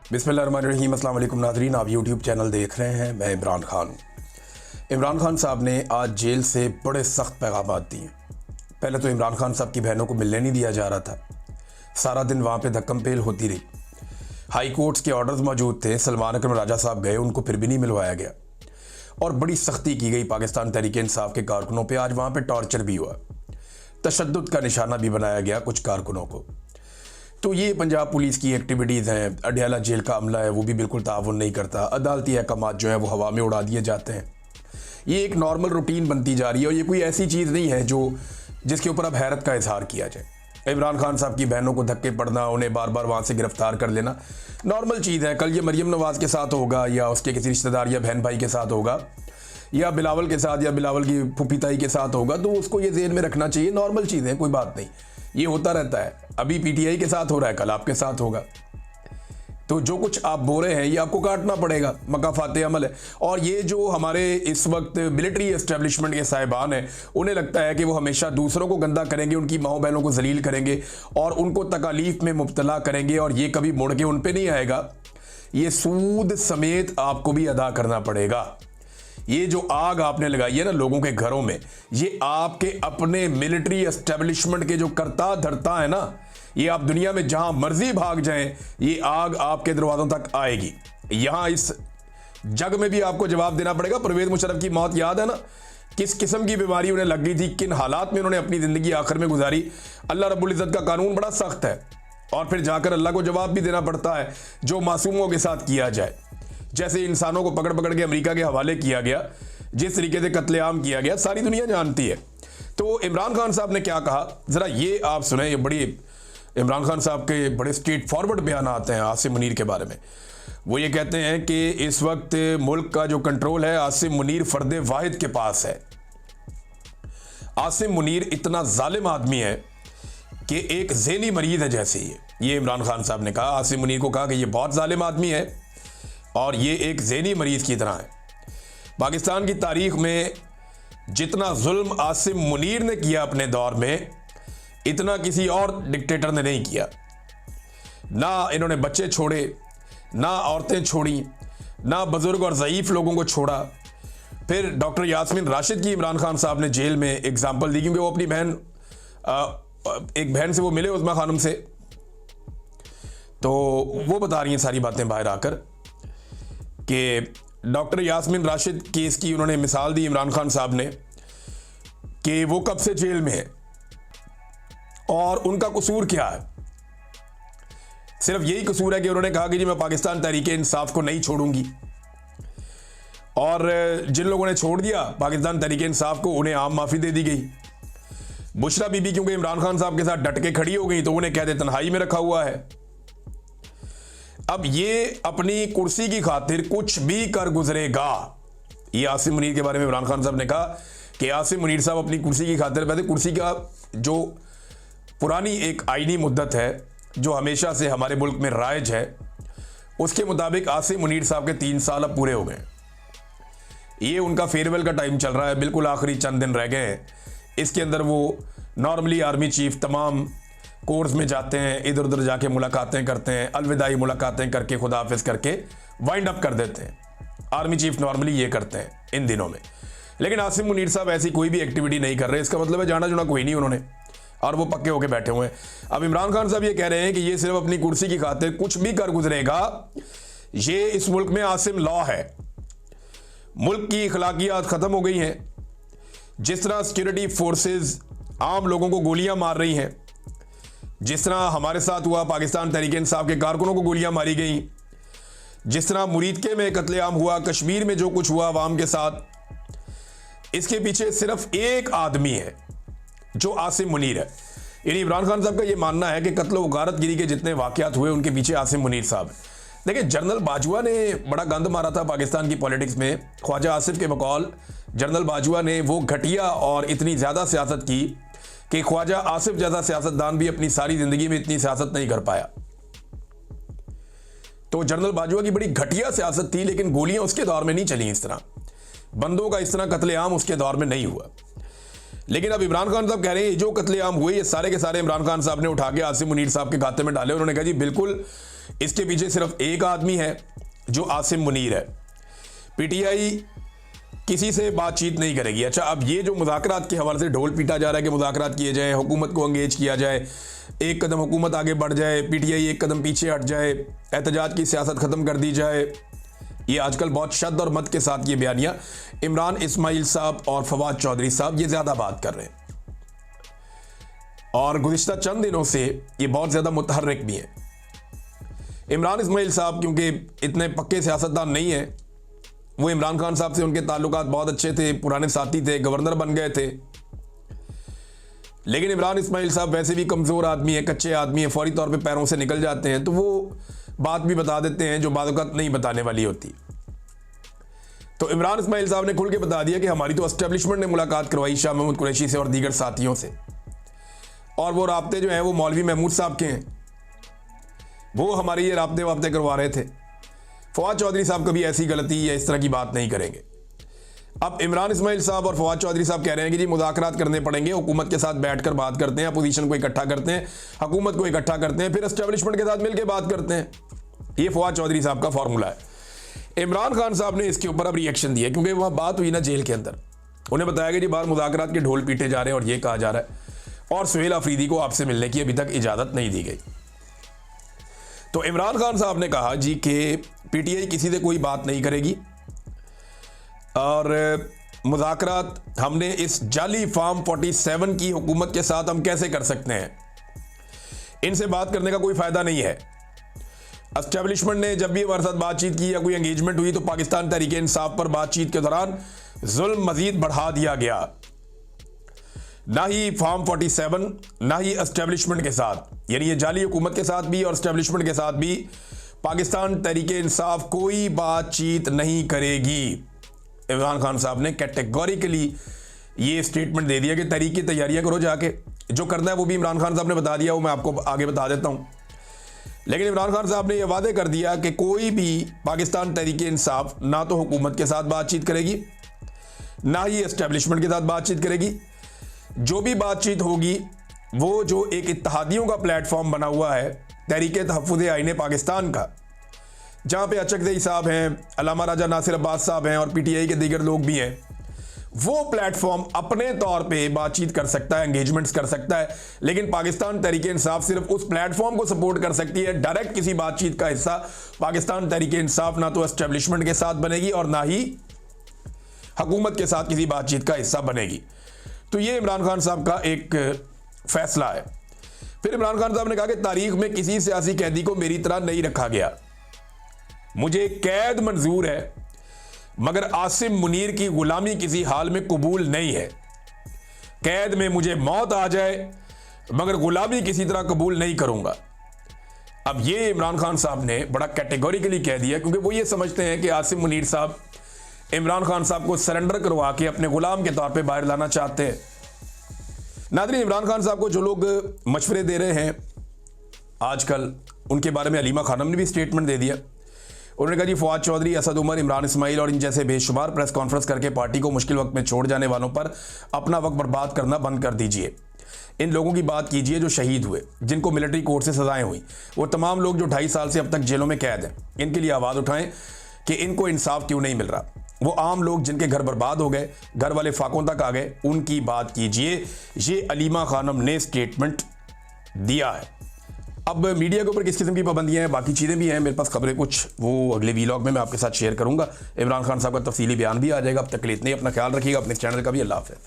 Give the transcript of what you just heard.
बिस्मिल्लाहिर्रहमानिर्रहीम। अस्सलाम वालेकुम नाज़रीन, आप यूट्यूब चैनल देख रहे हैं। मैं इमरान खान। इमरान खान साहब ने आज जेल से बड़े सख्त पैगाम दिए। पहले तो इमरान खान साहब की बहनों को मिलने नहीं दिया जा रहा था, सारा दिन वहाँ पे धक्कम पेल होती रही। हाई कोर्ट्स के ऑर्डर्स मौजूद थे, सलमान अकरम राजा साहब गए, उनको फिर भी नहीं मिलवाया गया और बड़ी सख्ती की गई पाकिस्तान तहरीक इंसाफ के कारकुनों पर। आज वहाँ पर टॉर्चर भी हुआ, तशद्दुद का निशाना भी बनाया गया कुछ कारकुनों को। तो ये पंजाब पुलिस की एक्टिविटीज़ हैं। अडयाला जेल का अमला है, वो भी बिल्कुल ताउन नहीं करता। अदालती अहकामात जो है वो हवा में उड़ा दिए जाते हैं। ये एक नॉर्मल रूटीन बनती जा रही है और ये कोई ऐसी चीज़ नहीं है जिसके ऊपर अब हैरत का इजहार किया जाए। इमरान खान साहब की बहनों को धक्के पड़ना, उन्हें बार बार वहाँ से गिरफ्तार कर लेना नॉर्मल चीज़ है। कल ये मरियम नवाज़ के साथ होगा या उसके किसी रिश्तेदार या बहन भाई के साथ होगा या बिलावल के साथ या बिलावल की फूफी ताई के साथ होगा, तो उसको ये ज़हन में रखना चाहिए, नॉर्मल चीज़ है, कोई बात नहीं, ये होता रहता है। अभी पीटीआई के साथ हो रहा है, कल आपके साथ होगा। तो जो कुछ आप बोल रहे हैं ये आपको काटना पड़ेगा, मकाफाते अमल है। और ये जो हमारे इस वक्त मिलिट्री एस्टेब्लिशमेंट के साहिबान हैं, उन्हें लगता है कि वो हमेशा दूसरों को गंदा करेंगे, उनकी माओ बहनों को जलील करेंगे और उनको तकालीफ में मुब्तला करेंगे और ये कभी मुड़ के उन पर नहीं आएगा। ये सूद समेत आपको भी अदा करना पड़ेगा। ये जो आग आपने लगाई है ना लोगों के घरों में, ये आपके अपने मिलिट्री एस्टेब्लिशमेंट के जो करता धरता है ना, ये आप दुनिया में जहां मर्जी भाग जाएं, ये आग आपके दरवाजों तक आएगी। यहां इस जग में भी आपको जवाब देना पड़ेगा। परवेज मुशर्रफ की मौत याद है ना, किस किस्म की बीमारी उन्हें लग गई थी, किन हालात में उन्होंने अपनी जिंदगी आखिर में गुजारी। अल्लाह रब्बुल इज्जत का कानून बड़ा सख्त है और फिर जाकर अल्लाह को जवाब भी देना पड़ता है जो मासूमों के साथ किया जाए। जैसे इंसानों को पकड़ पकड़ के अमेरिका के हवाले किया गया, जिस तरीके से कत्लेआम किया गया, सारी दुनिया जानती है। तो इमरान खान साहब ने क्या कहा, जरा ये आप सुने। ये बड़ी इमरान खान साहब के बड़े स्ट्रेट फॉरवर्ड बयान आते हैं आसिम मुनीर के बारे में। वो ये कहते हैं कि इस वक्त मुल्क का जो कंट्रोल है आसिम मुनीर फर्द वाहिद के पास है। आसिम मुनीर इतना जालिम आदमी है कि एक ज़हनी मरीज है जैसे ये इमरान खान साहब ने कहा। आसिम मुनीर को कहा कि ये बहुत जालिम आदमी है और ये एक ज़हनी मरीज की तरह है। पाकिस्तान की तारीख में जितना जुल्म आसिम मुनीर ने किया अपने दौर में, इतना किसी और डिक्टेटर ने नहीं किया। ना इन्होंने बच्चे छोड़े, ना औरतें छोड़ी, ना बुजुर्ग और ज़ईफ़ लोगों को छोड़ा। फिर डॉक्टर यास्मीन राशिद की इमरान खान साहब ने जेल में एग्जाम्पल दी, क्योंकि वो अपनी बहन एक बहन से वो मिले, उस्मा खानम से, तो वो बता रही हैं सारी बातें बाहर आकर कि डॉक्टर यास्मीन राशिद केस की उन्होंने मिसाल दी इमरान खान साहब ने कि वो कब से जेल में है और उनका कसूर क्या है। सिर्फ यही कसूर है कि उन्होंने कहा कि जी मैं पाकिस्तान तहरीक इंसाफ को नहीं छोड़ूंगी, और जिन लोगों ने छोड़ दिया पाकिस्तान तहरीक इंसाफ को, उन्हें आम माफ़ी दे दी गई। बुशरा बीबी क्योंकि इमरान खान साहब के साथ डट के खड़ी हो गई तो उन्हें कहते तन्हाई में रखा हुआ है। अब ये अपनी कुर्सी की खातिर कुछ भी कर गुजरेगा। ये आसिम मुनीर के बारे में इमरान खान साहब ने कहा कि आसिम मुनीर साहब अपनी कुर्सी की खातिर, वैसे कुर्सी का जो पुरानी एक आईनी मुद्दत है जो हमेशा से हमारे मुल्क में राइज है, उसके मुताबिक आसिम मुनीर साहब के 3 साल अब पूरे हो गए। ये उनका फेयरवेल का टाइम चल रहा है, बिल्कुल आखिरी चंद दिन रह गए हैं। इसके अंदर वो नॉर्मली आर्मी चीफ तमाम कोर्स में जाते हैं, इधर उधर जाके मुलाकातें करते हैं, अलविदाई मुलाकातें करके खुदा हाफिज करके वाइंड अप कर देते हैं। आर्मी चीफ नॉर्मली ये करते हैं इन दिनों में। लेकिन आसिम मुनीर साहब ऐसी कोई भी एक्टिविटी नहीं कर रहे। इसका मतलब है जाना जुना कोई नहीं उन्होंने, और वो पक्के होके बैठे हुए हैं। अब इमरान खान साहब ये कह रहे हैं कि ये सिर्फ अपनी कुर्सी की खातिर कुछ भी कर गुजरेगा। ये इस मुल्क में आसिम लॉ है। मुल्क की अखलाकियात ख़त्म हो गई हैं। जिस तरह सिक्योरिटी फोर्सेज आम लोगों को गोलियां मार रही हैं, जिस तरह हमारे साथ हुआ, पाकिस्तान तहरीक इंसाफ के कारकुनों को गोलियां मारी गई, जिस तरह मुरीदके में कत्लेआम हुआ, कश्मीर में जो कुछ हुआ अवाम के साथ, इसके पीछे सिर्फ एक आदमी है जो आसिम मुनीर है। यानी इमरान खान साहब का यह मानना है कि कत्ल व गारतगिरी के जितने वाकयात हुए उनके पीछे आसिम मुनीर साहब। देखिए, जनरल बाजवा ने बड़ा गंद मारा था पाकिस्तान की पॉलिटिक्स में। ख्वाजा आसिफ के बकौल जनरल बाजवा ने वो घटिया और इतनी ज़्यादा सियासत की कि ख्वाजा आसिफ जैसा सियासतदान भी अपनी सारी ज़िंदगी में इतनी सियासत नहीं कर पाया। तो जनरल बाजवा की बड़ी घटिया सियासत थी, लेकिन गोलियां उसके दौर में नहीं चली इस तरह, बंदों का इस तरह कत्लेआम उसके दौर में नहीं हुआ। लेकिन अब इमरान खान साहब कह रहे हैं जो कत्लेआम हुए ये सारे के सारे इमरान खान साहब ने उठा के आसिम मुनीर साहब के खाते में डाले। उन्होंने कहा जी बिल्कुल इसके पीछे सिर्फ एक आदमी है जो आसिम मुनीर है। पीटीआई किसी से बातचीत नहीं करेगी। अच्छा, अब ये जो मुज़ाकरात के हवाले से ढोल पीटा जा रहा है कि मुज़ाकरात किए जाए, हुकूमत को एंगेज किया जाए, एक कदम हुकूमत आगे बढ़ जाए, पीटीआई एक कदम पीछे हट जाए, एहतजाज की सियासत ख़त्म कर दी जाए, ये आजकल बहुत शद्द और मत के साथ ये बयानियाँ इमरान इस्माइल साहब और फवाद चौधरी साहब ये ज़्यादा बात कर रहे हैं और गुज़िश्ता चंद दिनों से ये बहुत ज़्यादा मुतहर्रिक भी है। इमरान इस्माइल साहब क्योंकि इतने पक्के सियासतदान नहीं हैं, वो इमरान खान साहब से उनके ताल्लुकात बहुत अच्छे थे, पुराने साथी थे, गवर्नर बन गए थे। लेकिन इमरान इस्माइल साहब वैसे भी कमज़ोर आदमी है, कच्चे आदमी है, फौरी तौर पे पैरों से निकल जाते हैं, तो वो बात भी बता देते हैं जो बात नहीं बताने वाली होती। तो इमरान इस्माइल साहब ने खुल के बता दिया कि हमारी तो एस्टेब्लिशमेंट ने मुलाकात करवाई शाह महमूद कुरैशी से और दीगर साथियों से, और वो राब्ते जो हैं वो मौलवी महमूद साहब के हैं, वो हमारे ये राब्ते करवा रहे थे। फवाद चौधरी साहब कभी ऐसी गलती या इस तरह की बात नहीं करेंगे। अब इमरान इस्माइल साहब और फवाद चौधरी साहब कह रहे हैं कि जी मुज़ाकरात करने पड़ेंगे, हुकूमत के साथ बैठकर बात करते हैं, अपोजिशन को इकट्ठा करते हैं, हुकूमत को इकट्ठा करते हैं, फिर एस्टेब्लिशमेंट के साथ मिलकर बात करते हैं। ये फवाद चौधरी साहब का फॉर्मूला है। इमरान खान साहब ने इसके ऊपर अब रिएक्शन दिया क्योंकि वहाँ बात हुई ना जेल के अंदर, उन्हें बताया कि जी बाहर मुज़ाकरात के ढोल पीटे जा रहे हैं और ये कहा जा रहा है और सुहेल अफरीदी को आपसे मिलने की अभी तक इजाज़त नहीं दी गई। तो इमरान खान साहब ने कहा जी कि पीटीआई किसी से कोई बात नहीं करेगी और मुज़ाकरात हमने इस जाली फार्म 47 की हुकूमत के साथ हम कैसे कर सकते हैं, इनसे बात करने का कोई फ़ायदा नहीं है। एस्टेब्लिशमेंट ने जब भी हमारे साथ बातचीत की या कोई एंगेजमेंट हुई तो पाकिस्तान तहरीक इंसाफ पर बातचीत के दौरान जुल्म मजीद बढ़ा दिया गया। ना ही फार्म 47 ना ही एस्टेब्लिशमेंट के साथ, यानी ये जाली हुकूमत के साथ भी और एस्टेब्लिशमेंट के साथ भी पाकिस्तान तहरीक इंसाफ कोई बातचीत नहीं करेगी। इमरान खान साहब ने कैटेगोरिकली ये स्टेटमेंट दे दिया कि तहरीक की तैयारियां करो, जाके जो करना है वो भी इमरान खान साहब ने बता दिया, वो मैं आपको आगे बता देता हूँ। लेकिन इमरान खान साहब ने यह वादे कर दिया कि कोई भी पाकिस्तान तहरीक इंसाफ ना तो हुकूमत के साथ बातचीत करेगी ना ही एस्टेब्लिशमेंट के साथ बातचीत करेगी। जो भी बातचीत होगी वो जो एक इत्तेहादियों का प्लेटफॉर्म बना हुआ है तहरीक तहफ़्फ़ुज़ आईन पाकिस्तान का, जहाँ पे अचकज़ई साहब हैं, अल्लामा राजा नासिर अब्बास साहब हैं और पीटीआई के दीगर लोग भी हैं, वो प्लेटफॉर्म अपने तौर पे बातचीत कर सकता है, एंगेजमेंट्स कर सकता है, लेकिन पाकिस्तान तहरीक इंसाफ सिर्फ उस प्लेटफॉर्म को सपोर्ट कर सकती है। डायरेक्ट किसी बातचीत का हिस्सा पाकिस्तान तहरीक इंसाफ ना तो एस्टेब्लिशमेंट के साथ बनेगी और ना ही हुकूमत के साथ किसी बातचीत का हिस्सा बनेगी। तो ये इमरान खान साहब का एक फैसला है। फिर इमरान खान साहब ने कहा कि तारीख में किसी सियासी कैदी को मेरी तरह नहीं रखा गया, मुझे कैद मंजूर है मगर आसिम मुनीर की गुलामी किसी हाल में कबूल नहीं है। कैद में मुझे मौत आ जाए मगर गुलामी किसी तरह कबूल नहीं करूंगा। अब ये इमरान खान साहब ने बड़ा कैटेगोरिकली कह दिया क्योंकि वो ये समझते हैं कि आसिम मुनीर साहब इमरान खान साहब को सरेंडर करवा के अपने गुलाम के तौर पे बाहर लाना चाहते हैं। नाज़रीन, इमरान खान साहब को जो लोग मशवरे दे रहे हैं आजकल, उनके बारे में अलीमा खानम ने भी स्टेटमेंट दे दिया। उन्होंने कहा जी फवाद चौधरी, असद उमर, इमरान इस्माइल और इन जैसे बेशुमार प्रेस कॉन्फ्रेंस करके पार्टी को मुश्किल वक्त में छोड़ जाने वालों पर अपना वक्त बर्बाद करना बंद कर दीजिए। इन लोगों की बात कीजिए जो शहीद हुए, जिनको मिलिट्री कोर्ट से सजाएं हुई, वो तमाम लोग जो 2.5 साल से अब तक जेलों में कैद हैं, इनके लिए आवाज़ उठाएं कि इनको इंसाफ क्यों नहीं मिल रहा। वो आम लोग जिनके घर बर्बाद हो गए, घर वाले फाकों तक आ गए, उनकी बात कीजिए। ये अलीमा खानम ने स्टेटमेंट दिया है। अब मीडिया के ऊपर किस किस्म की पाबंदियां हैं, बाकी चीज़ें भी हैं, मेरे पास खबरें कुछ, वो अगले वीलॉग में मैं आपके साथ शेयर करूंगा। इमरान खान साहब का तफसीली बयान भी आ जाएगा। अब तक के लिए इतने ही, अपना ख्याल रखिएगा, अपने चैनल का भी। अल्लाह हाफ़िज़।